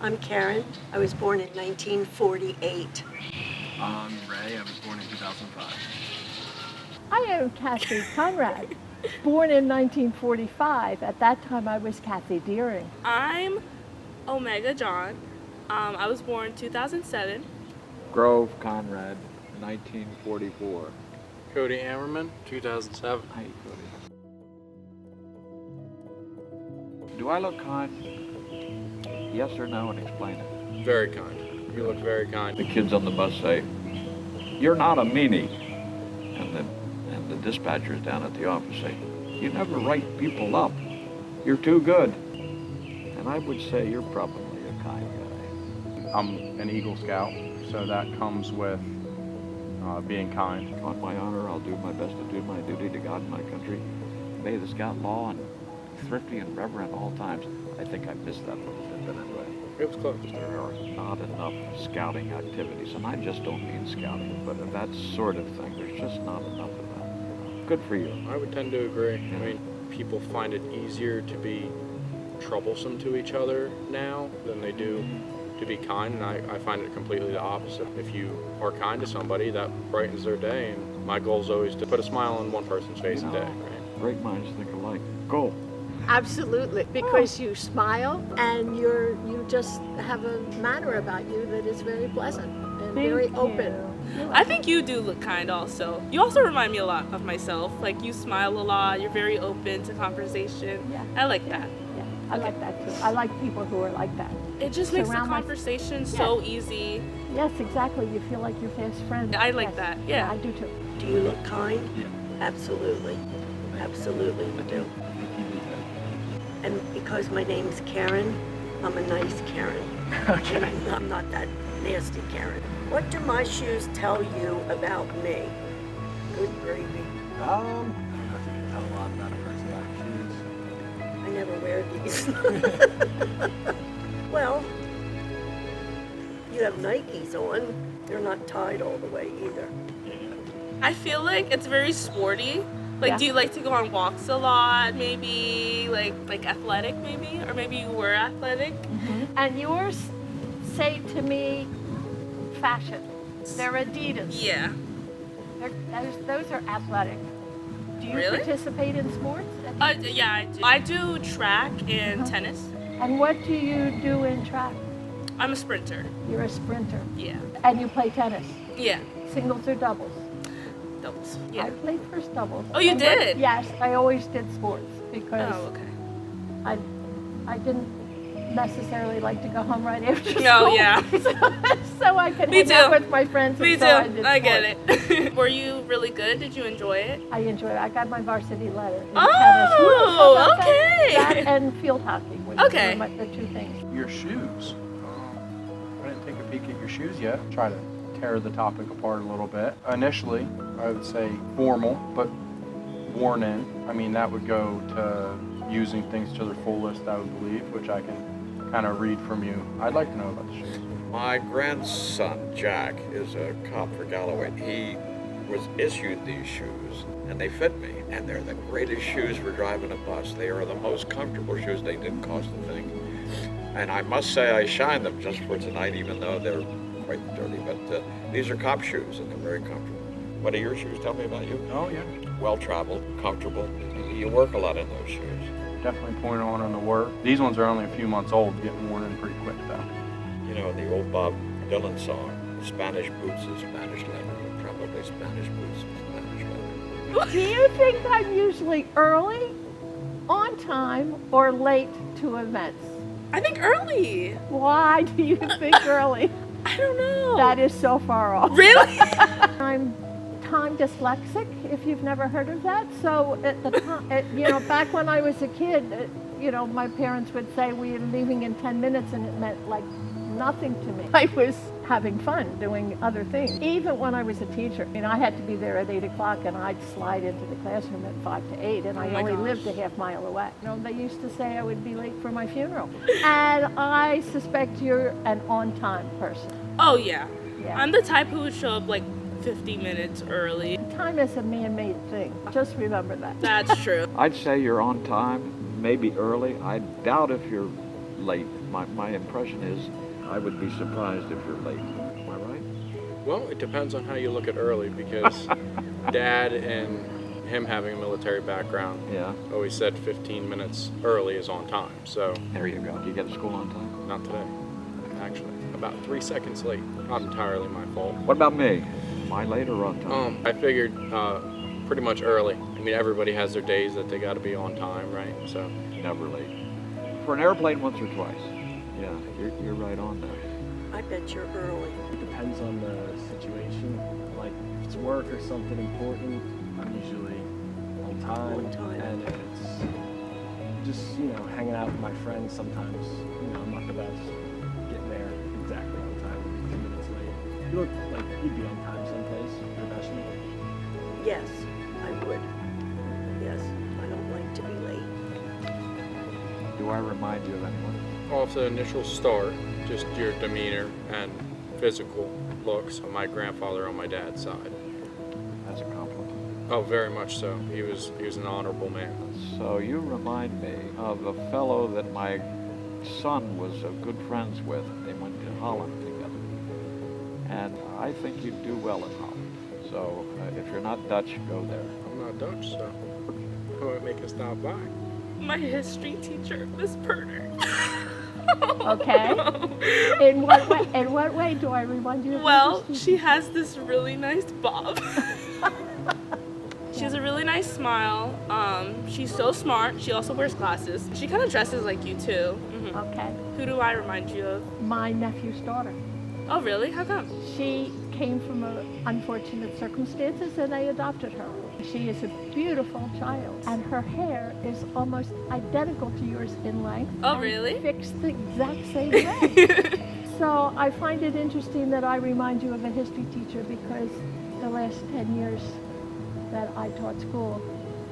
I'm Karen. I was born in 1948. I'm Ray. I was born in 2005. I am Kathy Conrad, born in 1945. At that time, I was Kathy Deering. I'm Omega John. I was born 2007. Grove Conrad, 1944. Cody Ammerman, 2007. Hi, Cody. Do I look kind? Yes or no, and explain it. Very kind. You look very kind. The kids on the bus say, "You're not a meanie," and the dispatchers down at the office say, "You never write people up. You're too good." And I would say you're probably a kind guy. I'm an Eagle Scout, so that comes with being kind. On my honor, I'll do my best to do my duty to God and my country, obey the scout law, and thrifty and reverent all times. I think I missed that little bit, but anyway. It was close. There are not enough scouting activities, and I just don't mean scouting, but that sort of thing. There's just not enough of that. Good for you. I would tend to agree. I mean, people find it easier to be troublesome to each other now than they do to be kind, and I find it completely the opposite. If you are kind to somebody, that brightens their day, and my goal is always to put a smile on one person's face a day. Right? Great minds think alike. Go. Absolutely, because you smile and you just have a manner about you that is very pleasant and very open. I think you do look kind also. You also remind me a lot of myself. Like, you smile a lot, you're very open to conversation. Yeah. I like that. Yeah, I like that too. I like people who are like that. It just makes the Surround conversation so easy. Yes, exactly. You feel like you're fast friends. I like Yes. that, yeah. I do too. Do you look kind? Yeah. Absolutely. Absolutely you do. And because my name's Karen, I'm a nice Karen. Okay. I'm not that nasty Karen. What do my shoes tell you about me? Good gravy. I don't know if you can tell a lot about a person by shoes. I never wear these. Well, you have Nikes on. They're not tied all the way either. I feel like it's very sporty. Like, Yeah. do you like to go on walks a lot, maybe? Like athletic, maybe? Or maybe you were athletic? And yours say to me, fashion. They're Adidas. Yeah. Those are athletic. Do you Really? participate in sports? Yeah, I do. I do track and tennis. And what do you do in track? I'm a sprinter. You're a sprinter. Yeah. And you play tennis. Yeah. Singles or doubles? Doubles. I Yeah. played first doubles. Oh, you And did? Yes, I always did sports because Oh, okay. I didn't necessarily like to go home right after school. No, yeah. so I could Me hang out too. with my friends. Me and too. so I did I get sports. it. Were you really good? Did you enjoy it? I enjoy it. I got my varsity letter in Oh, tennis. How about that? okay. That and field hockey were Okay. the two things. Your shoes. I didn't take a peek at your shoes yet. Try to tear the topic apart a little bit. Initially, I would say formal, but worn in. I mean, that would go to using things to their fullest, I would believe, which I can kind of read from you. I'd like to know about the shoes. My grandson, Jack, is a cop for Galloway. He was issued these shoes, and they fit me, and they're the greatest shoes for driving a bus. They are the most comfortable shoes. They didn't cost a thing. And I must say I shined them just for tonight, even though they're quite dirty. But these are cop shoes, and they're very comfortable. What do your shoes tell me about you? Oh, yeah. Well-traveled, comfortable. You work a lot in those shoes. Definitely point on the work. These ones are only a few months old, getting worn in pretty quick, though. You know, the old Bob Dylan song, Spanish boots is Spanish leather, but probably Spanish boots is Spanish leather. Do you think I'm usually early, on time, or late to events? I think early. Why do you think early? I don't know. That is so far off. Really? I'm time dyslexic, if you've never heard of that. So at the time, back when I was a kid, my parents would say we are leaving in 10 minutes, and it meant like nothing to me. I was having fun doing other things. Even when I was a teacher, I had to be there at 8 o'clock, and I'd slide into the classroom at 5 to 8, and I my only gosh. lived a half mile away. They used to say I would be late for my funeral. And I suspect you're an on-time person. Oh, yeah. Yeah. I'm the type who would show up like 50 minutes early. Time is a man-made thing. Just remember that. That's true. I'd say you're on time, maybe early. I doubt if you're late. My impression is I would be surprised if you're late. Am I right? Well, it depends on how you look at early, because Dad and him having a military background Yeah. always said 15 minutes early is on time. So There you go. Do you get to school on time? not today, actually. About 3 seconds late. Not entirely my fault. What about me? Am I late or on time? I figured pretty much early. I mean, everybody has their days that they got to be on time, right? So Never late. For an airplane, once or twice. Yeah, you're right on there. I bet you're early. It depends on the situation. Like, if it's work or something important, I'm usually on time. On time. And if it's just, hanging out with my friends, sometimes, I'm not the best getting there exactly on time, 2 minutes late. You look like you'd be on time someplace professionally. Yes, I would. Yes, I don't like to be late. Do I remind you of anyone? off the initial start, just your demeanor and physical looks of my grandfather on my dad's side. That's a compliment. Oh, very much so. He was an honorable man. So you remind me of a fellow that my son was good friends with. They went to Holland together. And I think you'd do well in Holland. So if you're not Dutch, go there. I'm not Dutch, so I might make a stop by. My history teacher, Miss Perner. Okay. In what way do I remind you of Well, this? she has this really nice bob. She has a really nice smile. She's so smart. She also wears glasses. She kind of dresses like you too. Okay. Who do I remind you of? My nephew's daughter. Oh, really? How come? She came from unfortunate circumstances and they adopted her. She is a beautiful child and her hair is almost identical to yours in length. Oh, and really? Fixed the exact same way. So I find it interesting that I remind you of a history teacher because the last 10 years that I taught school,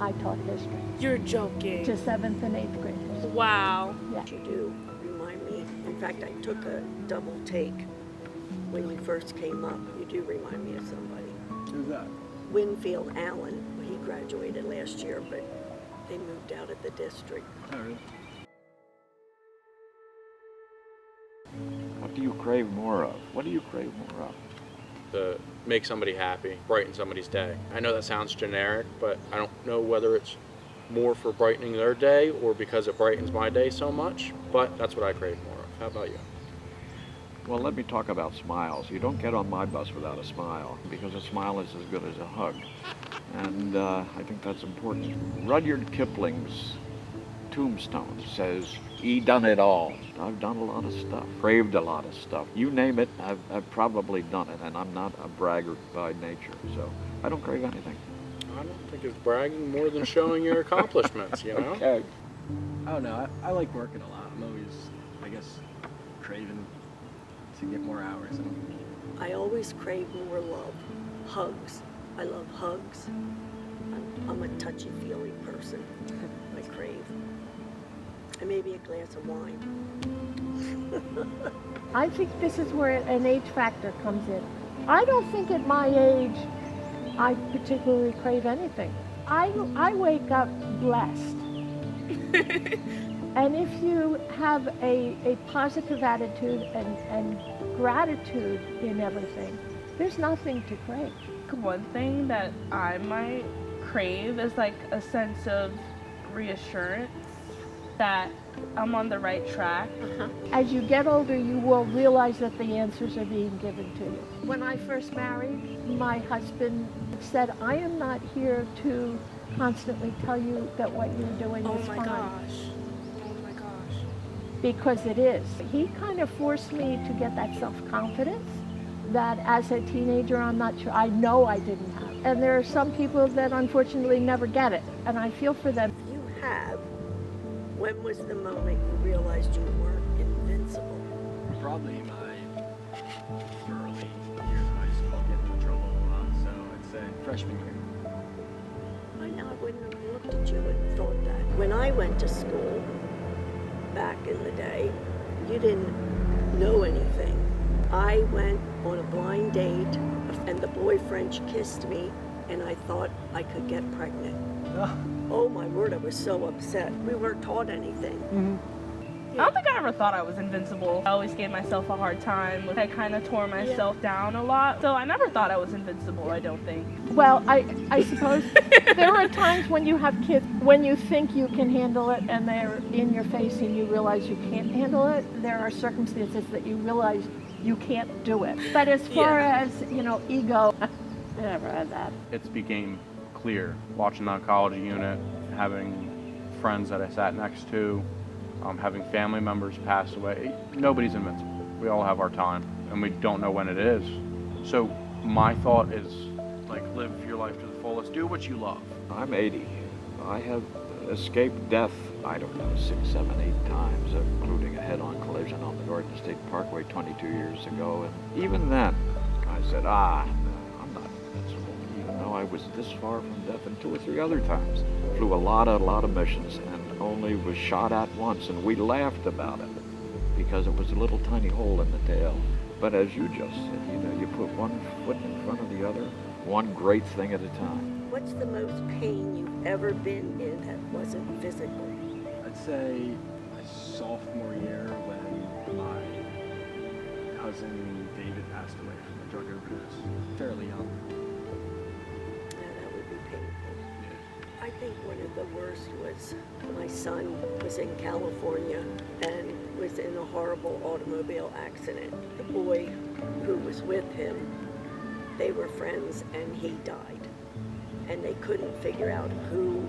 I taught history You're joking. to 7th and 8th graders. Wow. Yeah. You do remind me. In fact, I took a double take when you first came up. You do remind me of somebody. Who's that? Winfield Allen. He graduated last year, but they moved out of the district. Oh, really? What do you crave more of? What do you crave more of? To make somebody happy, brighten somebody's day. I know that sounds generic, but I don't know whether it's more for brightening their day or because it brightens my day so much, but that's what I crave more of. How about you? Well, let me talk about smiles. You don't get on my bus without a smile because a smile is as good as a hug. And I think that's important. Rudyard Kipling's tombstone says, "He done it all." I've done a lot of stuff, craved a lot of stuff. You name it, I've probably done it, and I'm not a braggart by nature, so I don't crave anything. I don't think it's bragging more than showing your accomplishments, you know? Okay. I don't know. I like working a lot. I'm always, I guess, craving to get more hours in. I always crave more love. Hugs. I love hugs. I'm a touchy-feely person. I crave. And maybe a glass of wine. I think this is where an age factor comes in. I don't think at my age I particularly crave anything. I wake up blessed. And if you have a positive attitude and gratitude in everything, there's nothing to crave. One thing that I might crave is like a sense of reassurance that I'm on the right track. As you get older, you will realize that the answers are being given to you. When I first married, my husband said, "I am not here to constantly tell you that what you're doing Oh is my fine." gosh. Oh my gosh. Because it is. He kind of forced me to get that self-confidence that as a teenager, I'm not sure, I know I didn't have. And there are some people that unfortunately never get it, and I feel for them. If you have, when was the moment you realized you weren't invincible? Probably my early years of high school, getting in trouble a lot. So I'd say freshman year. I know I wouldn't have looked at you and thought that. When I went to school, back in the day, you didn't know anything. I went on a blind date and the boy French kissed me and I thought I could get pregnant. Oh my word, I was so upset. We weren't taught anything. I don't think I ever thought I was invincible. I always gave myself a hard time. I kind of tore myself down a lot. So I never thought I was invincible, I don't think. Well, I suppose there are times when you have kids, when you think you can handle it and they're in your face and you realize you can't handle it. There are circumstances that you realize you can't do it. But as far as, ego, I never had that. It became clear watching the oncology unit, having friends that I sat next to, having family members pass away. Nobody's invincible. We all have our time, and we don't know when it is. So my thought is, like, live your life to the fullest. Do what you love. I'm 80. I have escaped death, I don't know, 6, 7, 8 times, including a head-on collision on the Garden State Parkway 22 years ago. And even then, I said, I'm not invincible, even though I was this far from death. And 2 or 3 other times. Flew a lot of missions and only was shot at once. And we laughed about it because it was a little tiny hole in the tail. But as you just said, you put one foot in front of the other, one great thing at a time. What's the most pain you've ever been in that wasn't physical? I'd say my sophomore year when my cousin David passed away from a drug overdose. Fairly young. Yeah, that would be painful. I think one of the worst was my son was in California and was in a horrible automobile accident. The boy who was with him, they were friends and he died. And they couldn't figure out who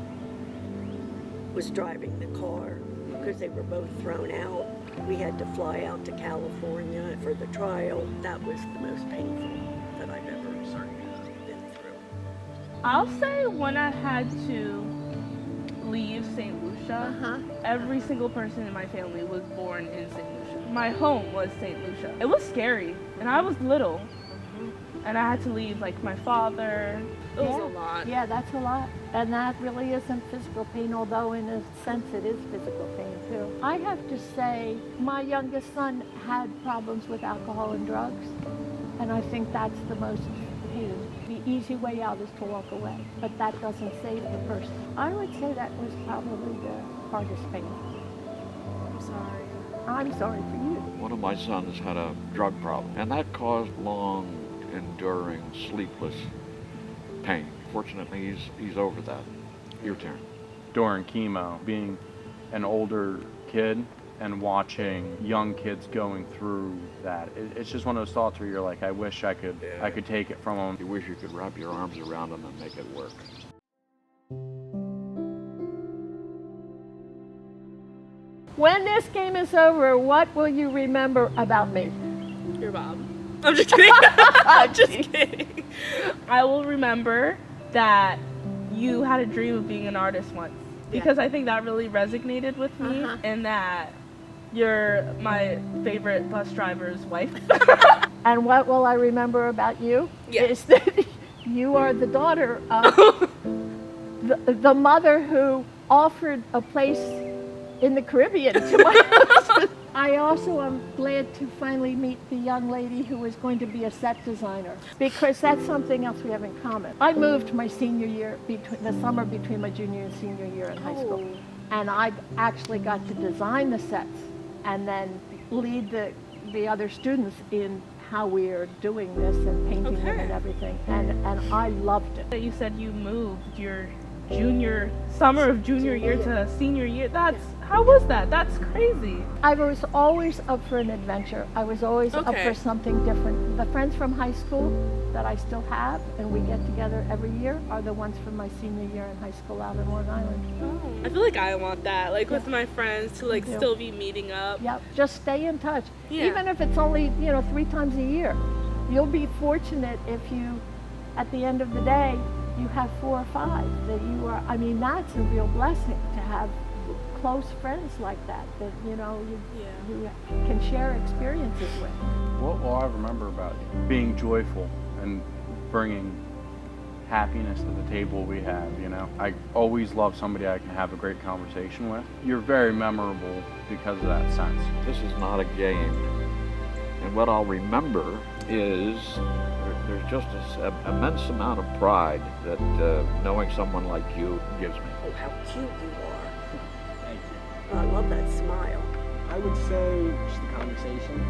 was driving the car because they were both thrown out. We had to fly out to California for the trial. That was the most painful that I've ever been through. I'll say when I had to leave St. Lucia, every single person in my family was born in St. Lucia. My home was St. Lucia. It was scary, and I was little. And I had to leave, like, my father. It was a lot. Yeah, that's a lot. And that really isn't physical pain, although in a sense it is physical pain too. I have to say, my youngest son had problems with alcohol and drugs. And I think that's the most pain. The easy way out is to walk away, but that doesn't save the person. I would say that was probably the hardest pain. I'm sorry. I'm sorry for you. One of my sons had a drug problem, and that caused long, enduring, sleepless pain. Fortunately, he's over that. Your turn. During chemo, being an older kid and watching young kids going through that, it's just one of those thoughts where you're like, I wish I could take it from them. You wish you could wrap your arms around them and make it work. When this game is over, what will you remember about me? You're Bob. I'm just kidding. I'm just kidding. I will remember that you had a dream of being an artist once. Because I think that really resonated with me, and that you're my favorite bus driver's wife. And what will I remember about you? Yeah. Is that you are the daughter of the mother who offered a place in the Caribbean to my husband. I also am glad to finally meet the young lady who is going to be a set designer, because that's something else we have in common. I moved my senior year, the summer between my junior and senior year in high school, and I actually got to design the sets and then lead the other students in how we are doing this and painting them and everything, and I loved it. You said you moved your summer of junior year to senior year. How was that? That's crazy. I was always up for an adventure. I was always up for something different. The friends from high school that I still have, and we get together every year, are the ones from my senior year in high school out in Long Island. I feel like I want that, like with my friends, to like still be meeting up. Yep, just stay in touch. Yeah. Even if it's only, 3 times a year. You'll be fortunate if you, at the end of the day, you have 4 or 5 that you are, that's a real blessing to have close friends like that you can share experiences with. What will I remember about you? Being joyful and bringing happiness to the table we have, I always love somebody I can have a great conversation with. You're very memorable because of that sense. This is not a game. And what I'll remember is there's just an immense amount of pride that knowing someone like you gives me. Oh, how cute you are. Thank you. I love that smile. I I would say just the conversation.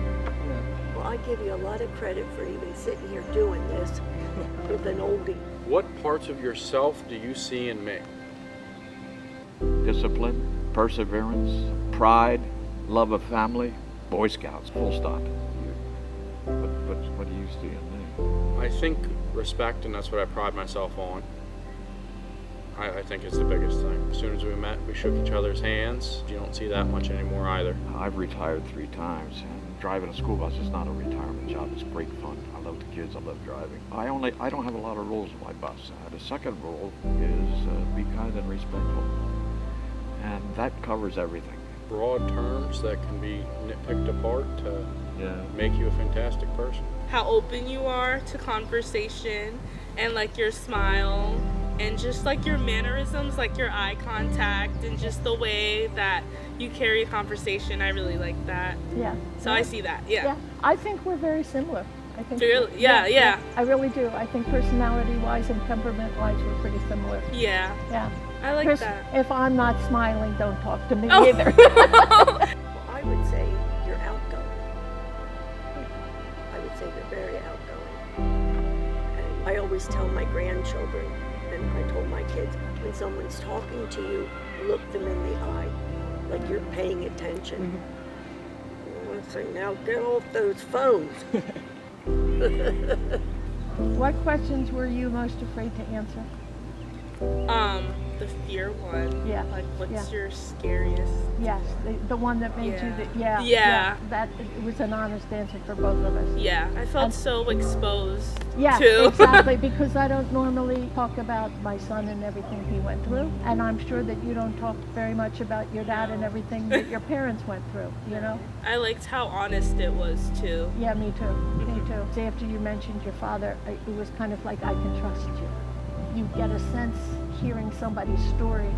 Well, I give you a lot of credit for even sitting here doing this with an oldie. What parts of yourself do you see in me? Discipline, perseverance, pride, love of family, Boy Scouts, full stop. But what do you see in me? I think respect, and that's what I pride myself on. I think it's the biggest thing. As soon as we met, we shook each other's hands. You don't see that much anymore either. I've retired 3 times, and driving a school bus is not a retirement job. It's great fun. I love the kids. I love driving. I don't have a lot of rules on my bus. The second rule is be kind and respectful, and that covers everything. Broad terms that can be picked apart to make you a fantastic person. How open you are to conversation, and like your smile, and just like your mannerisms, like your eye contact, and just the way that you carry a conversation. I really like that. Yeah. So I see that. Yeah. I think we're very similar. I think. Really? Yeah. I really do. I think personality-wise and temperament-wise, we're pretty similar. Yeah. Yeah. I like Chris, that. if I'm not smiling, don't talk to me Oh. either. Well, I would say you're outgoing. I would say you're very outgoing. And I always tell my grandchildren, and I told my kids, when someone's talking to you, look them in the eye, like you're paying attention. I say, now get off those phones. What questions were you most afraid to answer? The fear one. Yeah. Like, what's Yeah. your scariest? Yes, the one that made you. Yeah. Yeah. Yeah. That it was an honest answer for both of us. Yeah. I felt And- so exposed. Yeah, too. exactly, because I don't normally talk about my son and everything he went through, and I'm sure that you don't talk very much about your dad and everything that your parents went through, you know? I liked how honest it was too. Yeah, me too, me too. So after you mentioned your father, it was kind of like, I can trust you. You get a sense hearing somebody's story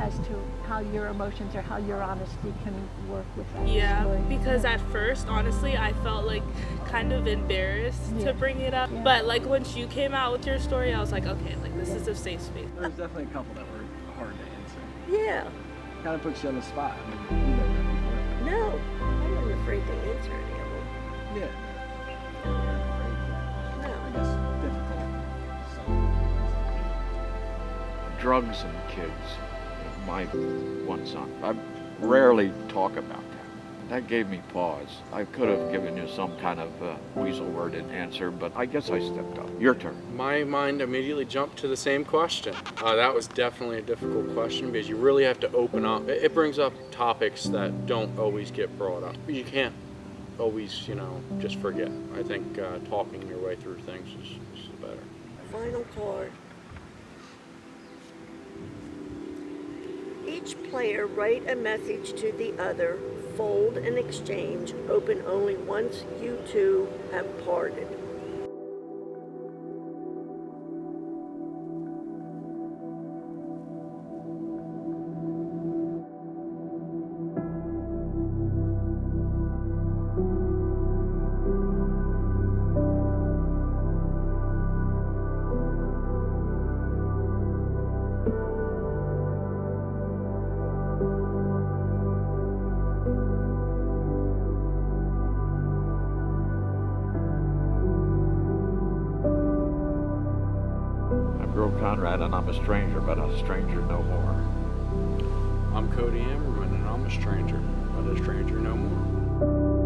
as to how your emotions or how your honesty can work with that Yeah, story. because at first, honestly, I felt like kind of embarrassed Yeah. to bring it up. Yeah. But like once you came out with your story, I was like, okay, like this is a safe space. There's definitely a couple that were hard to answer. Yeah, Kind of puts you on the spot. I mean, you know that before. no, I wasn't afraid to answer any of them. Yeah. I No. guess difficult. Some. Drugs and kids. My one son. I rarely talk about that. That gave me pause. I could have given you some kind of weasel-worded answer, but I guess I stepped up. Your turn. My mind immediately jumped to the same question. That was definitely a difficult question because you really have to open up. It brings up topics that don't always get brought up. You can't always, just forget. I think talking your way through things is better. Final card. Each player write a message to the other, fold and exchange, open only once you two have parted. Conrad, and I'm a stranger, but a stranger no more. I'm Cody Ammerman, and I'm a stranger, but a stranger no more.